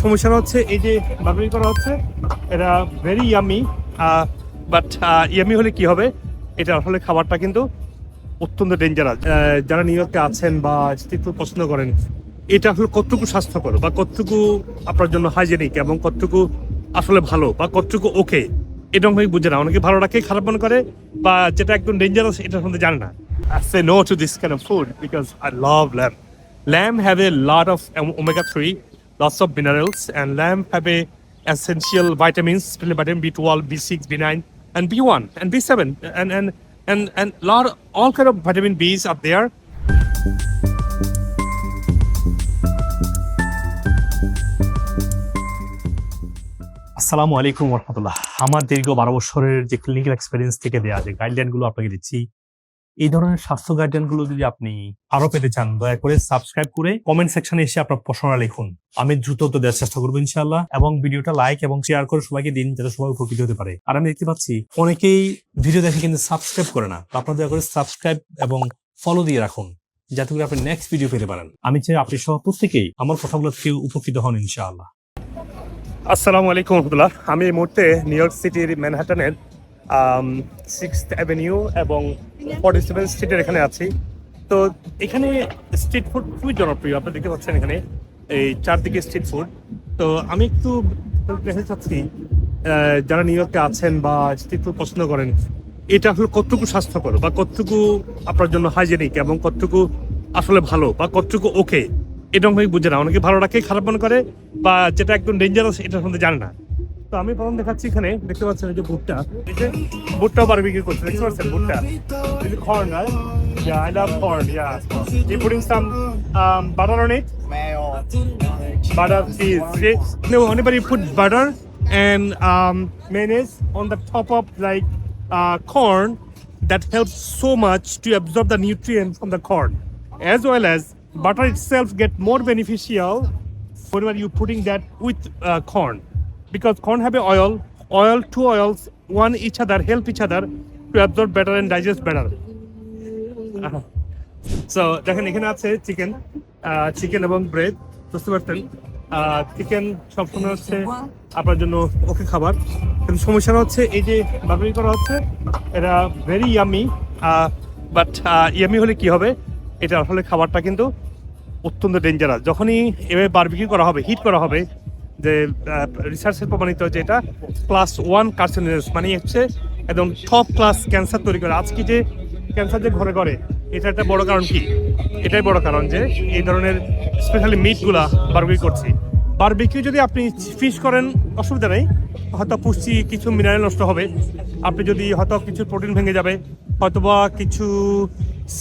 সমস্যা হচ্ছে এই যে বার্বিকিউ করা হচ্ছে এটা ভেরি ইয়ামি, বাট ইয়ামি হলে কি হবে, এটা আসলে খাবারটা কিন্তু অত্যন্ত ডেঞ্জারাস। যারা নিউ ইয়র্কে আছেন বা স্ট্রিট ফুড পছন্দ করেন, এটা আসলে কতটুকু স্বাস্থ্যকর বা কতটুকু আপনার জন্য হাইজেনিক এবং কতটুকু আসলে ভালো বা কতটুকু ওকে, এটা অনেকে বুঝে না। অনেকে ভালো রাখে, খারাপ মনে করে, বা যেটা একদম ডেঞ্জারাস এটা সম্বন্ধে জানে না। I say no to this kind of food because I love lamb. Lamb have a lot of omega-3, lots of minerals, and lamb have a essential vitamins, especially vitamin B12, B6, B9, and B1, and B7, and lot all kind of vitamin Bs are there. আসসালামু আলাইকুম রহমতুল্লাহ। আমার দীর্ঘ 12 বছরের যে clinical experience থেকে দেওয়া যে গাইডলাইনগুলো আপনাকে দিচ্ছি, এই ধরনের স্বাস্থ্য গাইডলাইনগুলো যদি আপনি আরো পেতে চান, দয়া করে সাবস্ক্রাইব করে কমেন্ট সেকশনে এসে আপনার প্রশ্নটা লিখুন। আমি দ্রুত উত্তর দেওয়ার চেষ্টা করবো ইনশাআল্লাহ, এবং ভিডিওটা লাইক এবং শেয়ার করে সবাইকে দিন, যাতে সবাই উপকৃত হতে পারে। আর আমি দেখতে পাচ্ছি অনেকেই ভিডিও দেখে কিন্তু সাবস্ক্রাইব করে না। আপনারা দয়া করে সাবস্ক্রাইব এবং ফলো দিয়ে রাখুন, যাতে করে আপনি নেক্সট ভিডিও পেতে পারেন। আমি চাই আপনি সহ প্রত্যেকেই আমার কথাগুলো থেকে উপকৃত হন ইনশাআল্লাহ। আসসালামু আলাইকুম রহমতুল্লাহ। আমি এই মুহূর্তে নিউ ইয়র্ক সিটির ম্যানহাটনের 6th অ্যাভিনিউ এবং 47 স্ট্রিটের এখানে আছি। তো এখানে স্ট্রিট ফুড খুবই জনপ্রিয়, আপনি দেখতে পাচ্ছেন এখানে এই চারদিকে স্ট্রিট ফুড। তো আমি একটু দেখতে চাচ্ছি যারা নিউ ইয়র্কে আছেন বা স্ট্রিট ফুড পছন্দ করেন, এটা আসলে কতটুকু স্বাস্থ্যকর বা কতটুকু আপনার জন্য হাইজেনিক এবং কতটুকু আসলে ভালো বা কতটুকু ওকে, এটা অনেকে বুঝে না। অনেকে ভালো রাখে, খারাপ মনে করে, বা যেটা একদম ডেঞ্জারাস এটা সম্বন্ধে জানে না। তো আমি প্রথম দেখাচ্ছি এখানে দেখতে পাচ্ছেন এই যে ভুট্টা, এই যে ভুট্টাও বারবিকিউ করছে, দেখতে পাচ্ছেন ভুট্টা, এই যে corn, right? Yeah, I love corn. Yeah, you putting some butter on it? Butter, cheese. No, anybody put butter and mayonnaise on the top of like corn, that helps so much to absorb the nutrients from the corn, as well as butter itself get more beneficial whenever you putting that with corn, because corn have a oil, two oils, one each other, help each other to absorb better and digest better. So দেখেন এখানে আছে chicken এবং bread, বুঝতে পারছেন। Chicken সবসময় হচ্ছে আপনার জন্য ওকে খাবার, কিন্তু সমস্যাটা হচ্ছে এই যে বার্বিকিউ করা হচ্ছে এটা ভেরি ইয়ামি, বাট ইয়ামি হলে কি হবে, এটা আসলে খাবারটা কিন্তু অত্যন্ত ডেঞ্জারাস। যখনই এভাবে বারবিকিউ করা হবে, হিট করা হবে, যে রিসার্চে প্রমাণিত যে এটা +1 কার্সিনোজেনাস, মানে হচ্ছে একদম টপ ক্লাস ক্যান্সার তৈরি করে। আজকে যে ক্যান্সার যে ঘরে ঘরে, এটা একটা বড় কারণ কি, এটাই বড় কারণ যে এই ধরনের স্পেশালি মিটগুলা বারবিকিউ করছি। বারবিকিউ যদি আপনি ফিশ করেন অসুবিধা নেই, হয়তো পুষ্টি কিছু মিনারেল নষ্ট হবে, আপনি যদি হয়তো কিছু প্রোটিন ভেঙে যাবে, হয়তোবা কিছু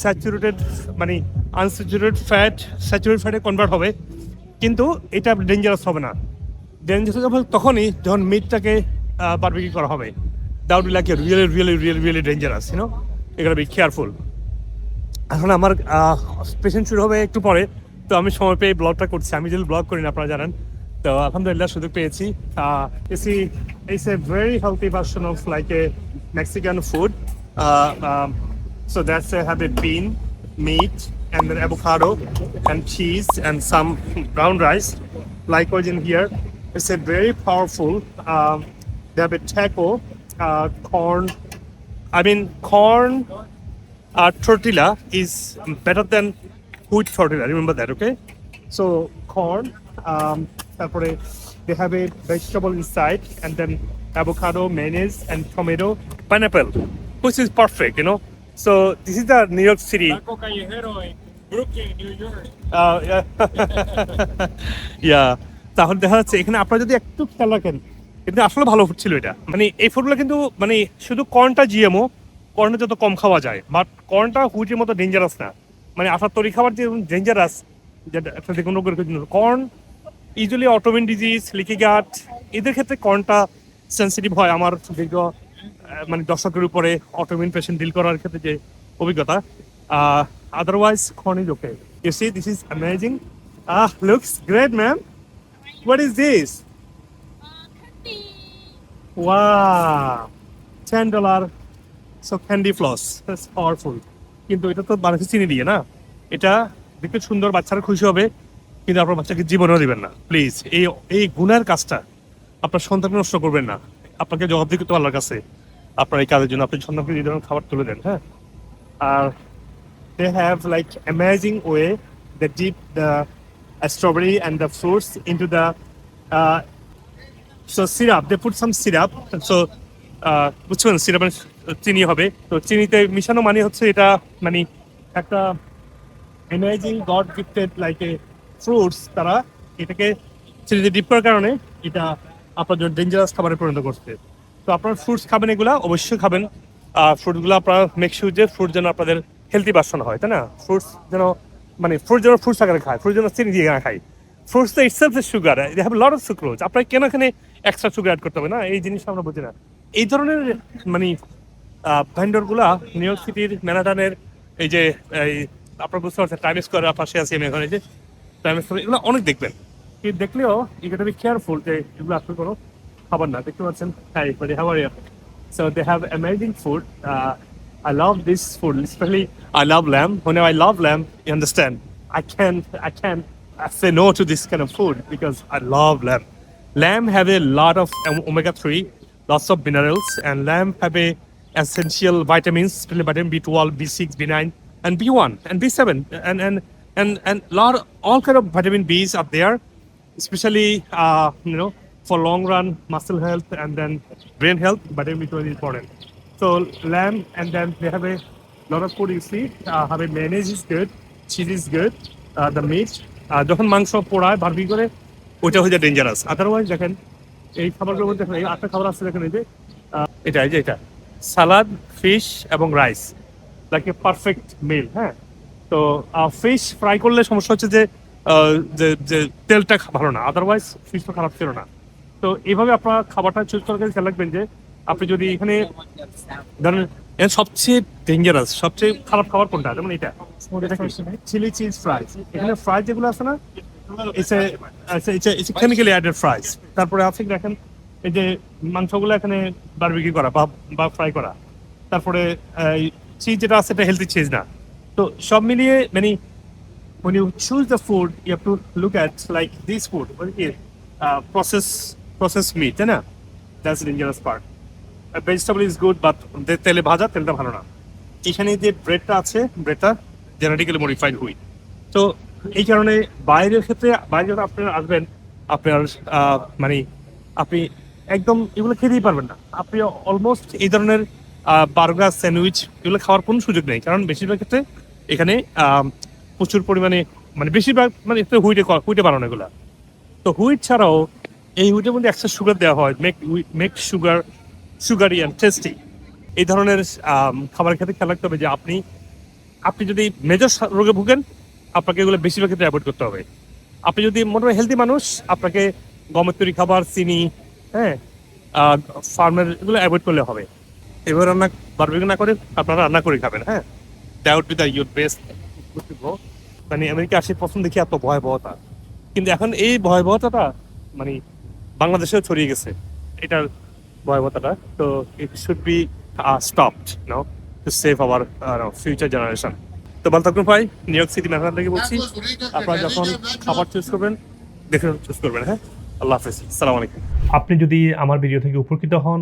স্যাচুরেটেড মানে আনস্যাচুরেটেড স্যাচুরেটেড ফ্যাটে কনভার্ট হবে, কিন্তু এটা ডেঞ্জারাস হবে না। ডেঞ্জারাস হবে তখনই যখন মিটটাকে বারবিকিউ করা হবে। That would be like really dangerous, you know, you gotta be careful. এখন আমার পেশেন্ট শুরু হবে একটু পরে, তো আমি সময় পেয়ে ব্লগটা করছি। আমি যদি ব্লগ করি না, আপনারা জানেন, তো আলহামদুলিল্লাহ সুযোগ পেয়েছি। It's a very healthy version of like a Mexican food. So that's have a bean, meat, and then avocado and cheese and some brown rice. Likewise in here, it's a very powerful. They have a taco, corn. Corn tortilla is better than wheat tortilla. Remember that, okay? So corn. Taporé, they have a vegetable inside, and then avocado, mayonnaise, and tomato, pineapple, which is perfect, you know. So this is the New York City. Taco Callejero in Brooklyn, New York. Yeah. Yeah. তাহলে দেখা যাচ্ছে এখানে আপনারা যদি একটু খেয়াল রাখেন, কিন্তু আসলে ভালো ফুড ছিল এটা। মানে এই ফুডগুলো কিন্তু মানে শুধু কর্নটা জিএমও, কর্নটা যত কম খাওয়া যায়, বাট কর্নটা হুইটের মতো ডেঞ্জারাস না। মানে আসার তৈরি খাবার যে ডেঞ্জারাস, যেটা একটা যে কোনো corn usually autoimmune disease, leaky gut, এদের ক্ষেত্রে কর্নটা সেন্সিটিভ হয়। আমার দীর্ঘ মানে দর্শকের উপরে অটোমিন পেশেন্ট ডিল করার ক্ষেত্রে যে অভিজ্ঞতা, otherwise corn is okay. You see this is amazing, looks great ma'am. What is this? Candy. Wow, $10. So candy floss, that's powerful. কিন্তু এটা তো বানাচ্ছে চিনি দিয়ে না, এটা দেখতে সুন্দর, বাচ্চারা খুশি হবে। কিন্তু আপনার বাচ্চাকে জীবনেও দিবেন না প্লিজ। এই গুনার কাজটা আপনার সন্তানকে নষ্ট করবেন না। আপনাকে জবাবদিহি করতে আল্লাহর কাছে আপনার এই কাজের জন্য। আপনি সন্তানকে এই ধরনের খাবার তুলে দেন, হ্যাঁ। আর they have like amazing way they dip the strawberry and the fruits into the uh, so syrup. They put some syrup, so বুঝছেন সিরাপ চিনি হবে, তো চিনিতে মিশানো মানে হচ্ছে এটা মানে একটা amazing god gifted like a fruits, তারা এটাকে চিনিতে ডিপ করার কারণে এটা আপনার জন্য ডেঞ্জারাস খাবারে পরিণত করছে। তো আপনার ফ্রুটস খাবেন, এগুলা অবশ্যই খাবেন। ফ্রুটগুলো আপনার মেক শিওর যে ফ্রুট যেন আপনাদের হেলদি ভার্সন হয়, তাই না? ফ্রুটস যেন মানে ফ্রুট যেন ফ্রুটস আকারে খায়, ফ্রুট যেন চিনি দিয়ে না খায়। ফ্রুটস তো itself is sugar, they have lot of sucrose. আপনার কেন এখানে এক্সট্রা সুগার অ্যাড করতে হবে না? এই জিনিসটা আমরা বুঝি না। এই ধরনের মানে ভেন্ডরগুলা নিউ ইয়র্ক সিটির ম্যানহাটানের এই যে এই আপনার বুঝতে পারছেন টাইম স্কোয়ারের পাশে আছি আমি এখন, এই যে টাইম স্কোয়ার, এগুলো অনেক দেখবেন। কিন্তু দেখলেও you gotta be careful যে এগুলো আসলে কোনো খাবার না। দেখতে পাচ্ছেন, হ্যাঁ buddy, how are you? So they have amazing food. I love this food, especially I love lamb. Whenever I love lamb, you understand, I can't say no to this kind of food because I love lamb. Lamb have a lot of omega-3, lots of minerals, and lamb have a essential vitamins, especially vitamin B12, B6, B9, and B1, and B7, and lot all kind of vitamin Bs are there, especially for long run muscle health and then brain health. Vitamin B12 is important. So lamb, and then they have a lot of food you see. Have a mayonnaise is good, cheese is good, the meat. যখন মাংস পোড়ায় Barbie করে ওইটা হয়ে যায় dangerous. Otherwise দেখেন এই খাবারগুলোর মধ্যে দেখেন এই 8টা খাবার আছে, দেখেন এই যে এটা সালাদ, ফিশ এবং রাইস, লাইক এ পারফেক্ট মিল, হ্যাঁ। তো ফিশ ফ্রাই করলে সমস্যা হচ্ছে যে যে তেলটা ভালো না, আদারওয়াইজ ফিশ তো খারাপ ছিল না। তো এইভাবে আপনার খাবারটা চুজ করার খেয়াল রাখবেন যে আপনি যদি এখানে ধরেন সবচেয়ে ডেঞ্জারাস সবচেয়ে খারাপ খাবার কোনটা, যেমন এটা চিলি চিজ ফ্রাইস। এখানে ফ্রাই যেগুলো আছে না, it's a chemically added fries. তারপরে আছে দেখেন এই যে মাংসগুলো এখানে বারবিকিউ করা বা ফ্রাই করা। তারপরে চিজ যেটা আছে এটা হেলদি চিজ না। তো সব মিলিয়ে মানে when you choose the food you have to look at like this food, what is processed meat, তাই না? That's the dangerous part. A vegetable is good but তেলে ভাজা, তেলটা ভালো না। এখানে যে ব্রেডটা আছে, ব্রেডটা জেনেটিক্যালি মডিফাইড হুইট। তো এই কারণে বাইরের ক্ষেত্রে বাইরে যখন আপনারা আসবেন আপনার মানে আপনি একদম এগুলো খেতেই পারবেন না। আপনি অলমোস্ট এই ধরনের বার্গার, স্যান্ডউইচ এগুলো খাওয়ার কোনো সুযোগ নেই, কারণ বেশিরভাগ ক্ষেত্রে এখানে প্রচুর পরিমাণে মানে বেশিরভাগ মানে হুইটে বানানো এগুলো। তো হুইট ছাড়াও এই হুইটের মধ্যে এক্সট্রা সুগার দেওয়া হয়, মেক সুগারি অ্যান্ড টেস্টি। এই ধরনের খাবারের ক্ষেত্রে খেয়াল রাখতে হবে যে আপনি যদি মেজর রোগে ভুগেন আপনাকে এগুলো বেশিরভাগ ক্ষেত্রে অ্যাভয়েড করতে হবে। আপনি যদি মোটামুটি হেলদি মানুষ আপনাকে গমের তৈরি খাবার, চিনি, হ্যাঁ, ফার্মের এগুলো অ্যাভয়েড করলে হবে। এবার বারবিকিউ না করে আপনারা রান্না করে খাবেন, হ্যাঁ। That would be the your best. মানে আমেরিকা আসে প্রথম দেখি এত ভয়াবহতা, কিন্তু এখন এই ভয়াবহতাটা মানে বাংলাদেশেও ছড়িয়ে গেছে এটার ভয়াবহতাটা। তো it should be stopped now to save our future generation. তো ভালো থাকুন ভাই, নিউ ইয়র্ক সিটি ম্যানহাটন থেকে বলছি। আপনারা যখন খাবার চুজ করবেন দেখে চুজ করবেন, হ্যাঁ। আল্লাহ হাফেজ, আসসালামু আলাইকুম। আপনি যদি আমার ভিডিও থেকে উপকৃত হন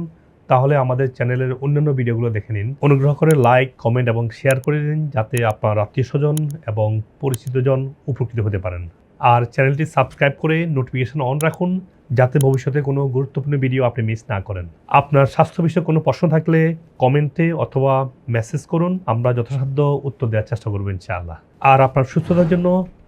তাহলে আমাদের চ্যানেলের অন্যান্য ভিডিওগুলো দেখে নিন। অনুগ্রহ করে লাইক, কমেন্ট এবং শেয়ার করে দিন যাতে আপনার আত্মীয়স্বজন এবং পরিচিতজন উপকৃত হতে পারেন। আর চ্যানেলটি সাবস্ক্রাইব করে নোটিফিকেশন অন রাখুন যাতে ভবিষ্যতে কোনো গুরুত্বপূর্ণ ভিডিও আপনি মিস না করেন। আপনার স্বাস্থ্য বিষয়ে কোনো প্রশ্ন থাকলে কমেন্টে অথবা মেসেজ করুন, আমরা যথাসাধ্য উত্তর দেওয়ার চেষ্টা করব ইনশাআল্লাহ। আর আপনার সুস্থতার জন্য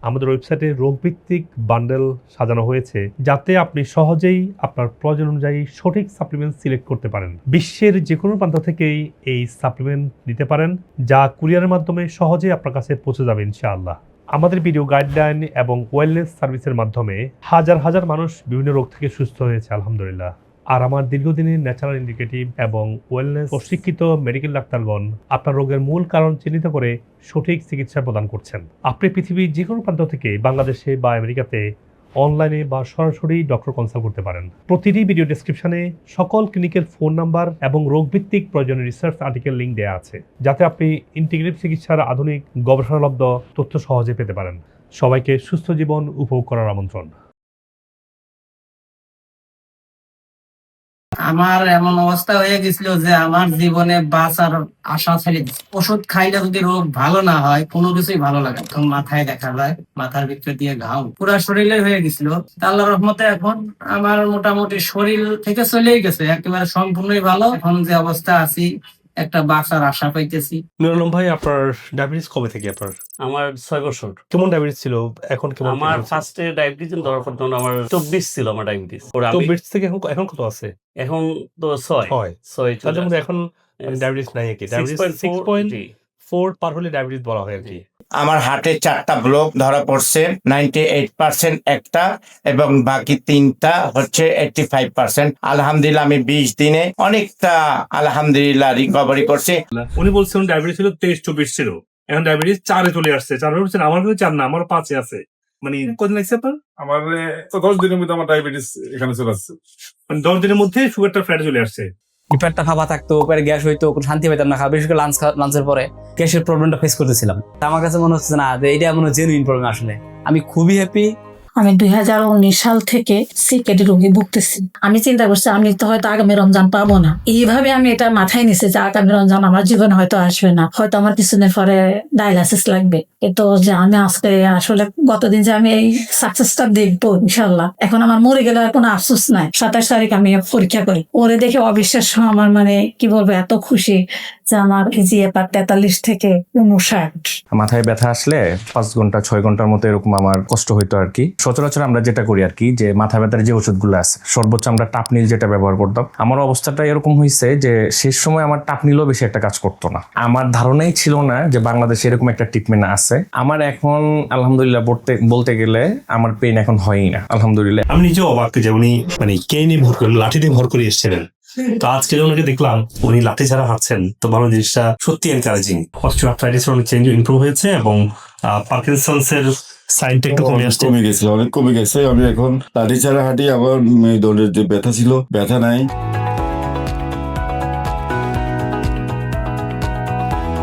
আমাদের ওয়েবসাইটে রোগভিত্তিক বান্ডেল সাজানো হয়েছে যাতে আপনি সহজেই আপনার প্রয়োজন অনুযায়ী সঠিক সাপ্লিমেন্ট সিলেক্ট করতে পারেন। বিশ্বের যে কোনো প্রান্ত থেকেই এই সাপ্লিমেন্ট নিতে পারেন, যা কুরিয়ারের মাধ্যমে সহজেই আপনার কাছে পৌঁছে যাবে ইনশাআল্লাহ। আমাদের ভিডিও গাইডলাইন এবং ওয়েলনেস সার্ভিসের মাধ্যমে হাজার হাজার মানুষ বিভিন্ন রোগ থেকে সুস্থ হয়েছে আলহামদুলিল্লাহ। আর আমার দীর্ঘদিনের ন্যাচারাল ইন্ডিকেটিভ এবং ওয়েলনেস প্রশিক্ষিত মেডিকেল ডাক্তারগণ আপনার রোগের মূল কারণ চিহ্নিত করে সঠিক চিকিৎসা প্রদান করছেন। আপনি পৃথিবীর যে কোনো প্রান্ত থেকে বাংলাদেশে বা আমেরিকাতে অনলাইনে বা সরাসরি ডক্টর কনসাল্ট করতে পারেন। প্রতিটি ভিডিও ডেসক্রিপশনে সকল ক্লিনিকের ফোন নাম্বার এবং রোগভিত্তিক প্রয়োজনীয় রিসার্চ আর্টিকেল লিঙ্ক দেওয়া আছে যাতে আপনি ইন্টিগ্রেটিভ চিকিৎসার আধুনিক গবেষণালব্ধ তথ্য সহজে পেতে পারেন। সবাইকে সুস্থ জীবন উপভোগ করার আমন্ত্রণ। আমার এমন অবস্থা হয়ে গেছিল যে আমার জীবনে বাঁচার আশা ছেড়ে দিচ্ছে। ওষুধ খাইলে যদি রোগ ভালো না হয়, কোনো কিছুই ভালো লাগে না। তখন মাথায় দেখা যায়, মাথার ভিতরে দিয়ে ঘাম পুরো শরীরে হয়ে গেছিল। আল্লাহর রহমতে এখন আমার মোটামুটি শরীর থেকে চলেই গেছে, একেবারে সম্পূর্ণই ভালো। এখন যে অবস্থা আছি, একটা বাঁচার আশা পাইতেছি। নুরুল আলম ভাই, আপনার ডায়াবেটিস কবে থেকে? আপনার আমার 6 বছর। কেমন ডায়াবেটিস ছিল, এখন কেমন? আমার ফার্স্টে ডায়াবেটিস ধরা পড়তো না, আমার 24 ছিল আমার ডায়াবেটিস। তো বেড থেকে এখন কত আছে? এখন তো 6 তার মধ্যে এখন ডায়াবেটিস নাই কি? ডায়াবেটিস 6.4 পার হলে ডায়াবেটিস বলা হয় আর কি। আমার হার্টে 4টা ব্লক ধরা পড়ছে, 98% একটা, এবং বাকি 3টা হচ্ছে 85%। আলহামদুলিল্লাহ আমি 20 দিনে অনেকটা আলহামদুলিল্লাহ রিকভারি করছি। উনি বলছেন ডায়াবেটিস ছিল 23-24 ছিল, এখন ডায়াবেটিস 4-এ চলে আসছে। 4 বলছেন, আমার কিন্তু 4 না, আমার 5-এ আছে। মানে কতদিন লাগছে আপনার? আমার তো 10 দিনের মধ্যে আমার ডায়াবেটিস এখানে চলে আসছে। মানে 10 দিনের মধ্যে সুগারটা ফ্ল্যাটে চলে আসছে। পেটটা ফাঁপা থাকতো, পেটে গ্যাস হইতো, কোনো শান্তি পেতাম না। বিশেষ করে লাঞ্চের পরে গ্যাসের প্রবলেমটা ফেস করতেছিলাম। আমার কাছে মনে হচ্ছে না যে এটা মনে জেনুইন প্রবলেম। আসলে আমি খুবই হ্যাপি। আমি 2019 সাল থেকে সিকেডি রোগে ভুগতেছি। আমি চিন্তা করছি আমি তো হয়তো আগামী রমজান পাবো না। এইভাবে আমি এটা মাথায় নিছি যে আগামী রমজান আমার জীবনে হয়তো আসবে না, হয়তো আমার কিছুদিন পরে ডায়ালাইসিস লাগবে। কিন্তু যে আমি আজকে আসলে গতদিন যে আমি এই সাকসেসটা দেখবো ইনশাল্লাহ, এখন আমার মরে গেলে আর কোনো আফসোস নাই। 27 তারিখ আমি পরীক্ষা করি, ওরে দেখে অবিশ্বাস্য। আমার মানে কি বলবো, এত খুশি যে আমার জিএফআর 43 থেকে 59। মাথায় ব্যথা আসলে 5 ঘন্টা 6 ঘন্টার মতো এরকম আমার কষ্ট হইতো আর কি। সচরাচর আমরা যেটা করি আর কি, যে মাথা ব্যথার যে ওষুধগুলো আছে, সর্বোচ্চ আমরা টাপনিল যেটা ব্যবহার করতাম। আমার অবস্থাটা এরকম হয়েছে যে শেষ সময় আমার টাপনিলও বেশি একটা কাজ করতো না। আমার ধারণাই ছিল না যে বাংলাদেশে এরকম একটা ট্রিটমেন্ট আছে। আমার এখন আলহামদুলিল্লাহ বলতে গেলে আমার পেইন এখন হয়ই না, আলহামদুলিল্লাহ। আমি নিজেও অবাক যে উনি মানে কে নিয়ে ভর করে, লাঠি দিয়ে ভর করে এসেছিলেন। তো আজকে ওনাকে দেখলাম উনি লাঠি ছাড়া হাঁটছেন, তো ভালো জিনিসটা সত্যি এনকারেজিং। অস্টিওআর্থ্রাইটিসের অনেক চেঞ্জ ইমপ্রুভ হয়েছে এবং পার্কিনসন্স এর সাইনটা একটু কমে আসছে, অনেক কমে গেছে। আমি এখন লাঠি ছাড়া হাঁটি, আবার দৌড়ের যে ব্যথা ছিল, ব্যথা নাই।